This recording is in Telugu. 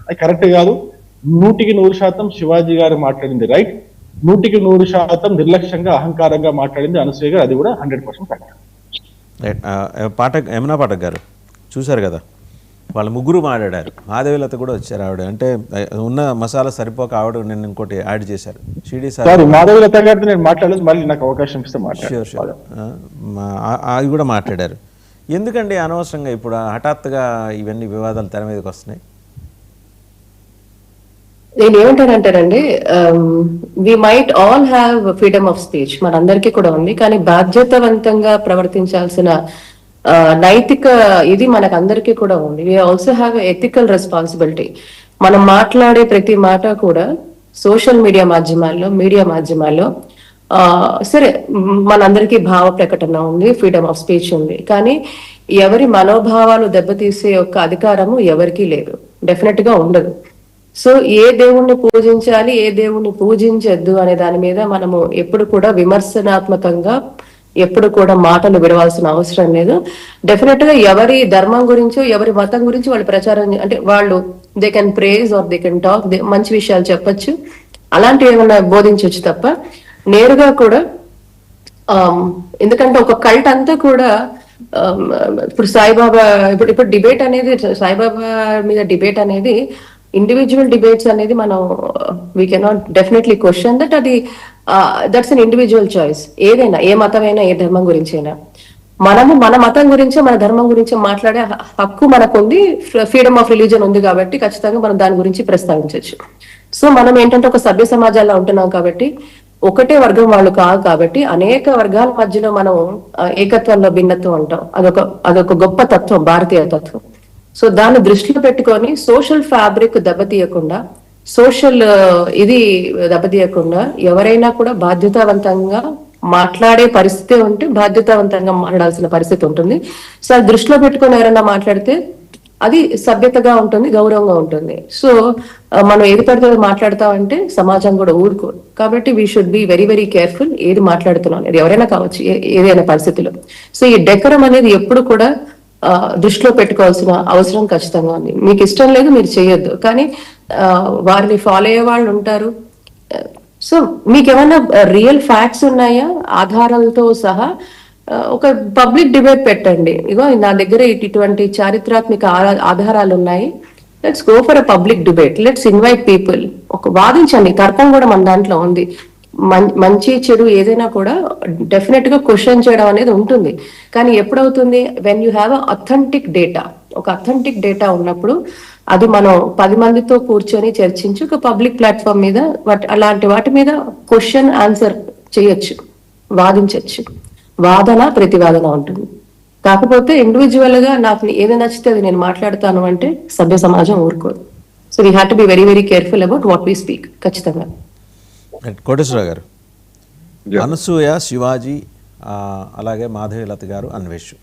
అది కరెక్ట్ కాదు. 100% శివాజీ గారు మాట్లాడింది రైట్, 100% నిర్లక్ష్యంగా అహంకారంగా మాట్లాడింది అనసూయ గారు, అది కూడా 100% కరెక్ట్. పాఠక్ యమునా పాఠక్ గారు చూశారు కదా, వాళ్ళ ముగ్గురు మాట్లాడారు, మాధవీలత కూడా వచ్చారు. ఆవిడ అంటే ఉన్న మసాలా సరిపోక ఆవిడ నేను ఇంకోటి యాడ్ చేశారు. షిడి సార్ మాధవీలత గారితో నేను మాట్లాడలేదు, మళ్ళీ నాకు అవకాశం ఇస్తే షూర్ షూర్ అది కూడా మాట్లాడారు. ఎందుకండి అనవసరంగా ఇప్పుడు హఠాత్తుగా ఇవన్నీ వివాదాలు తెర మీదకి వస్తున్నాయి? నేను ఏమంటానంటానండి, we might all have freedom of speech, మనందరికీ కూడా ఉంది. కానీ బాధ్యతవంతంగా ప్రవర్తించాల్సిన నైతిక ఇది మనకు అందరికీ కూడా ఉంది. We also have ethical responsibility. మనం మాట్లాడే ప్రతి మాట కూడా సోషల్ మీడియా మాధ్యమాల్లో సరే, మనందరికీ భావ ప్రకటన ఉంది, ఫ్రీడమ్ ఆఫ్ స్పీచ్ ఉంది. కానీ ఎవరి మనోభావాలు దెబ్బతీసే యొక్క అధికారము ఎవరికీ లేదు, డెఫినెట్ గా ఉండదు. సో ఏ దేవుణ్ణి పూజించాలి, ఏ దేవుణ్ణి పూజించద్దు అనే దాని మీద మనము ఎప్పుడు కూడా విమర్శనాత్మకంగా ఎప్పుడు కూడా మాటలు విడవాల్సిన అవసరం లేదు. డెఫినెట్ గా ఎవరి ధర్మం గురించో ఎవరి మతం గురించి వాళ్ళు ప్రచారం, అంటే వాళ్ళు they can praise or they can talk, మంచి విషయాలు చెప్పచ్చు, అలాంటివి ఏమైనా బోధించవచ్చు తప్ప నేరుగా కూడా ఎందుకంటే ఒక కల్ట్ అంతా కూడా ఇప్పుడు సాయిబాబా ఇప్పుడు డిబేట్ అనేది, సాయిబాబా మీద డిబేట్ అనేది ఇండివిజువల్ డిబేట్స్ అనేది మనం we cannot definitely question that, అది దట్స్ అన్ ఇండివిజువల్ చాయిస్. ఏదైనా, ఏ మతమైనా, ఏ ధర్మం గురించి అయినా మనము మన మతం గురించో మన ధర్మం గురించి మాట్లాడే హక్కు మనకు ఉంది, ఫ్రీడమ్ ఆఫ్ రిలీజన్ ఉంది. కాబట్టి ఖచ్చితంగా మనం దాని గురించి ప్రస్తావించవచ్చు. సో మనం ఏంటంటే ఒక సభ్య సమాజాల్లో ఉంటున్నాం కాబట్టి ఒకటే వర్గం వాళ్ళు కాదు కాబట్టి అనేక వర్గాల మధ్యలో మనం ఏకత్వంలో భిన్నత్వం ఉంటాం. అదొక గొప్ప తత్వం, భారతీయ తత్వం. సో దాన్ని దృష్టిలో పెట్టుకొని సోషల్ ఫ్యాబ్రిక్ దెబ్బతీయకుండా, సోషల్ ఇది దెబ్బతీయకుండా ఎవరైనా కూడా బాధ్యతావంతంగా మాట్లాడే పరిస్థితి ఉంటే బాధ్యతావంతంగా మాట్లాడాల్సిన పరిస్థితి ఉంటుంది. సో అది దృష్టిలో పెట్టుకొని ఎవరైనా మాట్లాడితే అది సభ్యతగా ఉంటుంది, గౌరవంగా ఉంటుంది. సో మనం ఏది పడితే మాట్లాడతామంటే సమాజం కూడా ఊరుకోదు. కాబట్టి we should be very very careful ఏది మాట్లాడుతున్నాం అనేది, ఎవరైనా కావచ్చు, ఏదైనా పరిస్థితిలో. సో ఈ డెకరం అనేది ఎప్పుడు కూడా దృష్టిలో పెట్టుకోవాల్సిన అవసరం ఖచ్చితంగా ఉంది. మీకు ఇష్టం లేదు, మీరు చేయొద్దు, కానీ వారిని ఫాలో అయ్యే వాళ్ళు ఉంటారు. సో మీకు ఏమైనా రియల్ ఫ్యాక్ట్స్ ఉన్నాయా ఆధారాలతో సహా ఒక పబ్లిక్ డిబేట్ పెట్టండి. ఇగో నా దగ్గర ఇటువంటి చారిత్రాత్మక ఆధారాలు ఉన్నాయి, let's go for a public debate, let's invite people. ఒక వాదించండి, తర్కం కూడా మన దాంట్లో ఉంది. మంచి చెడు ఏదైనా కూడా డెఫినెట్ గా క్వశ్చన్ చేయడం అనేది ఉంటుంది. కానీ ఎప్పుడవుతుంది, when you have authentic data, ఒక అథెంటిక్ డేటా ఉన్నప్పుడు అది మనం 10 మందితో కూర్చొని చర్చించి ఒక పబ్లిక్ ప్లాట్ఫామ్ మీద అలాంటి వాటి మీద క్వశ్చన్ ఆన్సర్ చేయొచ్చు, వాదించవచ్చు. వాదన ప్రతివాదన ఉంటుంది. కాకపోతే ఇండివిజువల్ గా నాకు ఏది నచ్చితే అది నేను మాట్లాడతాను అంటే సభ్య సమాజం ఊరుకోదు. So we have to be very very careful about what we speak. ఖచ్చితంగా. కోటేశ్వరరావు గారు, అనసూయ, శివాజీ, అలాగే మాధవీలత గారు, అన్వేష్